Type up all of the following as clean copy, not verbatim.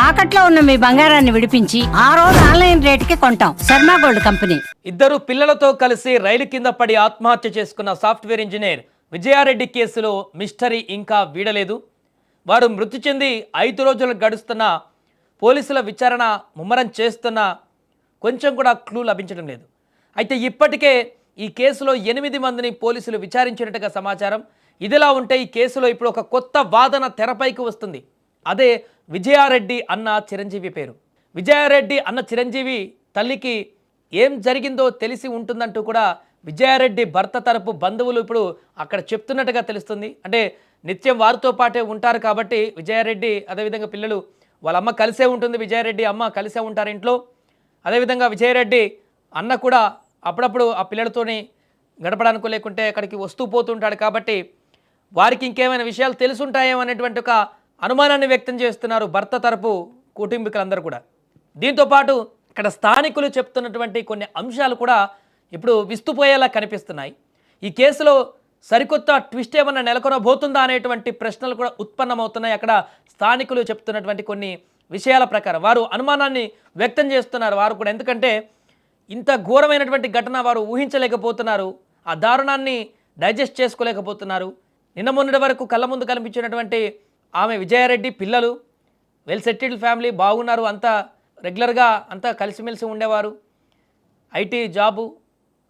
తాకట్లో ఉన్న మీ బంగారాన్ని విడిపించి ఆ రోజు ఆన్లైన్ రేటుకి కొంటాం. Sharma gold company. ఇద్దరు పిల్లలతో కలిసి రైలు కింద పడి ఆత్మహత్య చేసుకున్న సాఫ్ట్వేర్ ఇంజనీర్ విజయారెడ్డి కేసులో మిస్టరీ ఇంకా వీడలేదు. వారు మృతి చెంది 5 రోజులు గడుస్తున్న పోలీసుల విచారణ ముమ్మరం చేస్తున్న కొంచెం కూడా క్లూ లభించడం లేదు. అయితే ఇప్పటికే ఈ కేసులో 8 మందిని పోలీసులు విచారించినట్టుగా సమాచారం. ఇదిలా ఉంటే ఈ కేసులో ఇప్పుడు ఒక కొత్త వాదన తెరపైకి వస్తుంది. అదే విజయారెడ్డి అన్న చిరంజీవి పేరు. విజయారెడ్డి అన్న చిరంజీవి తల్లికి ఏం జరిగిందో తెలిసి ఉంటుందంటూ కూడా విజయారెడ్డి భర్త తరపు బంధువులు ఇప్పుడు అక్కడ చెప్తున్నట్టుగా తెలుస్తుంది. అంటే నిత్యం వారితో పాటే ఉంటారు కాబట్టి విజయారెడ్డి అదేవిధంగా పిల్లలు వాళ్ళ అమ్మ కలిసే ఉంటుంది, విజయారెడ్డి అమ్మ కలిసే ఉంటారు ఇంట్లో. అదేవిధంగా విజయారెడ్డి అన్న కూడా అప్పుడప్పుడు ఆ పిల్లలతోని గడపడానికి లేకుంటే అక్కడికి వస్తూ పోతుంటాడు కాబట్టి వారికి ఇంకేమైనా విషయాలు తెలుసుంటాయేమో అనేటువంటి ఒక అనుమానాన్ని వ్యక్తం చేస్తున్నారు భర్త తరపు కుటుంబీకులందరూ కూడా. దీంతోపాటు ఇక్కడ స్థానికులు చెప్తున్నటువంటి కొన్ని అంశాలు కూడా ఇప్పుడు విస్తుపోయేలా కనిపిస్తున్నాయి. ఈ కేసులో సరికొత్త ట్విస్ట్ ఏమన్నా నెలకొనబోతుందా అనేటువంటి ప్రశ్నలు కూడా ఉత్పన్నమవుతున్నాయి. అక్కడ స్థానికులు చెప్తున్నటువంటి కొన్ని విషయాల ప్రకారం వారు అనుమానాన్ని వ్యక్తం చేస్తున్నారు వారు కూడా. ఎందుకంటే ఇంత ఘోరమైనటువంటి ఘటన వారు ఊహించలేకపోతున్నారు, ఆ దారుణాన్ని డైజెస్ట్ చేసుకోలేకపోతున్నారు. నిన్న మొన్నటి వరకు కళ్ళ ముందు కనిపించినటువంటి ఆమె విజయారెడ్డి పిల్లలు వెల్ సెటిల్డ్ ఫ్యామిలీ, బాగున్నారు, అంతా రెగ్యులర్గా అంతా కలిసిమెలిసి ఉండేవారు, ఐటీ జాబు.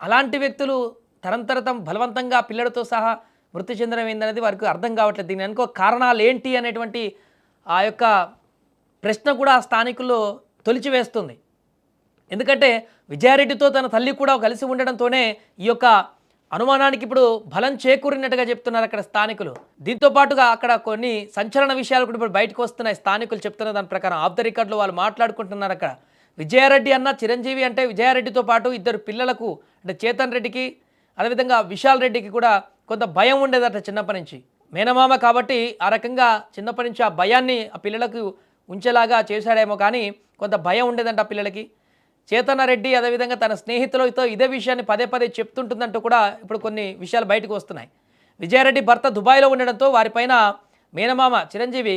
అలాంటి వ్యక్తులు తరంతరతం బలవంతంగా పిల్లలతో సహా మృతి చెందడం ఏందనేది వారికి అర్థం కావట్లేదు. దీని అనుకో కారణాలు ఏంటి అనేటువంటి ఆ యొక్క ప్రశ్న కూడా స్థానికుల్లో తొలిచివేస్తుంది. ఎందుకంటే విజయారెడ్డితో తన తల్లి కూడా కలిసి ఉండడంతోనే ఈ యొక్క అనుమానానికి ఇప్పుడు బలం చేకూరినట్టుగా చెప్తున్నారు అక్కడ స్థానికులు. దీంతో పాటుగా అక్కడ కొన్ని సంచలన విషయాలు కూడా ఇప్పుడు బయటకు వస్తున్నాయి. స్థానికులు చెప్తున్న దాని ప్రకారం ఆఫ్ ద రికార్డులో వాళ్ళు మాట్లాడుకుంటున్నారు. అక్కడ విజయారెడ్డి అన్న చిరంజీవి అంటే విజయారెడ్డితో పాటు 2 పిల్లలకు అంటే చేతన్ రెడ్డికి అదేవిధంగా విశాల్ రెడ్డికి కూడా కొంత భయం ఉండేదట చిన్నప్పటి నుంచి. మేనమామ కాబట్టి ఆ రకంగా చిన్నప్పటి నుంచి ఆ భయాన్ని ఆ పిల్లలకు ఉంచేలాగా చేశాడేమో, కానీ కొంత భయం ఉండేదంట ఆ పిల్లలకి. చేతన రెడ్డి అదేవిధంగా తన స్నేహితులతో ఇదే విషయాన్ని పదే పదే చెప్తుంటుందంటూ కూడా ఇప్పుడు కొన్ని విషయాలు బయటకు వస్తున్నాయి. విజయారెడ్డి భర్త దుబాయ్లో ఉండడంతో వారిపైన మేనమామ చిరంజీవి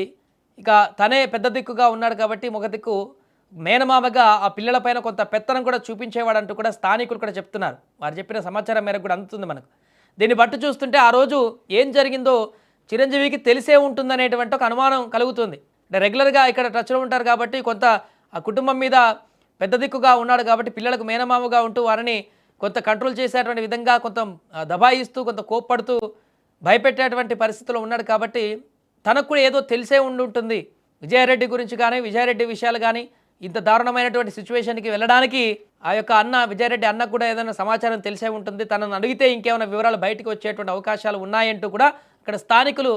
ఇక తనే పెద్ద దిక్కుగా ఉన్నాడు కాబట్టి మొగ దిక్కు మేనమామగా ఆ పిల్లలపైన కొంత పెత్తనం కూడా చూపించేవాడంటూ కూడా స్థానికులు కూడా చెప్తున్నారు. వారు చెప్పిన సమాచారం మేరకు కూడా అందుతుంది మనకు. దీన్ని బట్టి చూస్తుంటే ఆ రోజు ఏం జరిగిందో చిరంజీవికి తెలిసే ఉంటుందనేటువంటి ఒక అనుమానం కలుగుతుంది. అంటే రెగ్యులర్గా ఇక్కడ టచ్లో ఉంటారు కాబట్టి కొంత ఆ కుటుంబం మీద పెద్ద దిక్కుగా ఉన్నాడు కాబట్టి పిల్లలకు మేనమామగా ఉంటూ వారిని కొంత కంట్రోల్ చేసేటువంటి విధంగా కొంత దబాయిస్తూ కొంత కోప్పడుతూ భయపెట్టేటువంటి పరిస్థితిలో ఉన్నాడు కాబట్టి తనకు కూడా ఏదో తెలిసే ఉంటుంది విజయారెడ్డి గురించి కానీ విజయారెడ్డి విషయాలు కానీ. ఇంత దారుణమైనటువంటి సిచ్యువేషన్కి వెళ్ళడానికి ఆ యొక్క అన్న విజయారెడ్డి అన్నకు కూడా ఏదైనా సమాచారం తెలిసే ఉంటుంది, తనను అడిగితే ఇంకేమైనా వివరాలు బయటకు వచ్చేటువంటి అవకాశాలు ఉన్నాయంటూ కూడా ఇక్కడ స్థానికులు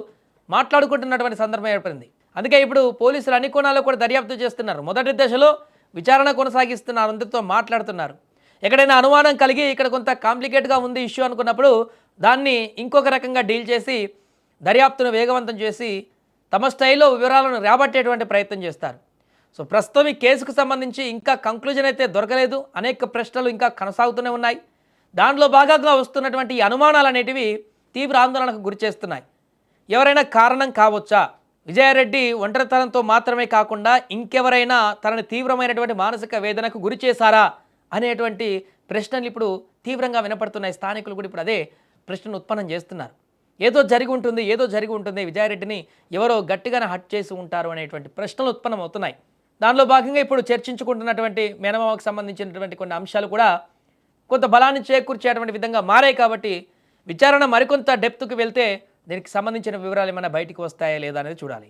మాట్లాడుకుంటున్నటువంటి సందర్భం ఏర్పడింది. అందుకే ఇప్పుడు పోలీసులు అన్ని కోణాల్లో కూడా దర్యాప్తు చేస్తున్నారు. మొదటి దశలో విచారణ కొనసాగిస్తున్నారు, అందరితో మాట్లాడుతున్నారు. ఎక్కడైనా అనుమానం కలిగి ఇక్కడ కొంత కాంప్లికేట్గా ఉంది ఇష్యూ అనుకున్నప్పుడు దాన్ని ఇంకొక రకంగా డీల్ చేసి దర్యాప్తును వేగవంతం చేసి తమ స్టైల్లో వివరాలను రాబట్టేటువంటి ప్రయత్నం చేస్తారు. సో ప్రస్తుతం ఈ కేసుకు సంబంధించి ఇంకా కంక్లూజన్ అయితే దొరకలేదు. అనేక ప్రశ్నలు ఇంకా కొనసాగుతూనే ఉన్నాయి. దానిలో భాగంగా వస్తున్నటువంటి ఈ అనుమానాలు అనేటివి తీవ్ర ఆందోళనకు గురి చేస్తున్నాయి. ఎవరైనా కారణం కావచ్చా? విజయారెడ్డి ఒంటరితనంతో మాత్రమే కాకుండా ఇంకెవరైనా తనని తీవ్రమైనటువంటి మానసిక వేదనకు గురి చేశారా అనేటువంటి ప్రశ్నలు ఇప్పుడు తీవ్రంగా వినపడుతున్నాయి. స్థానికులు కూడా ఇప్పుడు అదే ప్రశ్నను ఉత్పన్నం చేస్తున్నారు. ఏదో జరిగి ఉంటుంది విజయారెడ్డిని ఎవరో గట్టిగానే హట్ చేసి ఉంటారు అనేటువంటి ప్రశ్నలు ఉత్పన్నం అవుతున్నాయి. దానిలో భాగంగా ఇప్పుడు చర్చించుకుంటున్నటువంటి మేనమామకు సంబంధించినటువంటి కొన్ని అంశాలు కూడా కొంత బలాన్ని చేకూర్చేటువంటి విధంగా మారాయి. కాబట్టి విచారణ మరికొంత డెప్త్కి వెళ్తే దీనికి సంబంధించిన వివరాలు ఏమైనా బయటికి వస్తాయా లేదా అనేది చూడాలి.